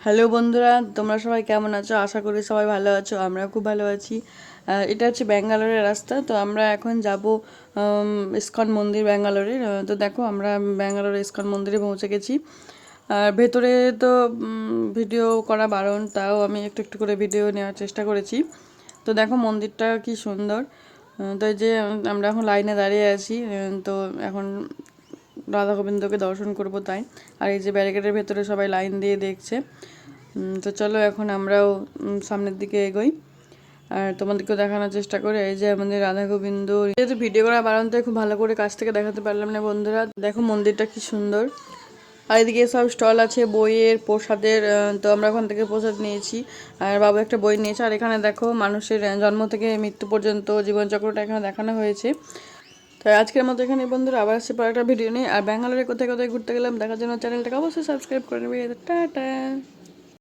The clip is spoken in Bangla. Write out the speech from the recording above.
হ্যালো বন্ধুরা, তোমরা সবাই কেমন আছো? আশা করি সবাই ভালো আছো। আমরা খুব ভালো আছি। এটা হচ্ছে ব্যাঙ্গালোরের রাস্তা। তো আমরা এখন যাব ইস্কন মন্দির ব্যাঙ্গালোরে। তো দেখো আমরা ব্যাঙ্গালোরে ইস্কন মন্দিরে পৌঁছে গেছি। আর ভেতরে তো ভিডিও করা বারণ, তাও আমি একটু একটু করে ভিডিও নেওয়ার চেষ্টা করেছি। তো দেখো মন্দিরটা কি সুন্দর। তো এই যে আমরা এখন লাইনে দাঁড়িয়ে আছি। তো এখন রাধা গোবিন্দকে দর্শন করব তাই। আর এই যে ব্যারিকেডের ভেতরে সবাই লাইন দিয়ে দেখছে। তো চলো এখন আমরাও সামনের দিকে এগোই আর তোমাদেরকেও দেখানোর চেষ্টা করি। এই যে আমাদের রাধা গোবিন্দ, যেহেতু ভিডিও করা বারণ তাই খুব ভালো করে কাছ থেকে দেখাতে পারলাম না বন্ধুরা। দেখো মন্দিরটা কি সুন্দর। আর এদিকে সব স্টল আছে বইয়ের, প্রসাদের। তো আমরা ওখান থেকে প্রসাদ নিয়েছি আর বাবু একটা বই নিয়েছে। আর এখানে দেখো মানুষের জন্ম থেকে মৃত্যু পর্যন্ত জীবনচক্রটা এখানে দেখানো হয়েছে। তাই আজকের মতো এখানে বন্ধুরা, আবার আসছে পর একটা ভিডিও নিয়ে। আর ব্যাঙ্গালোরে কোথায় কোথায় ঘুরতে গেলাম দেখার জন্য চ্যানেলটাকে অবশ্যই সাবস্ক্রাইব করে নেবে। টাটা।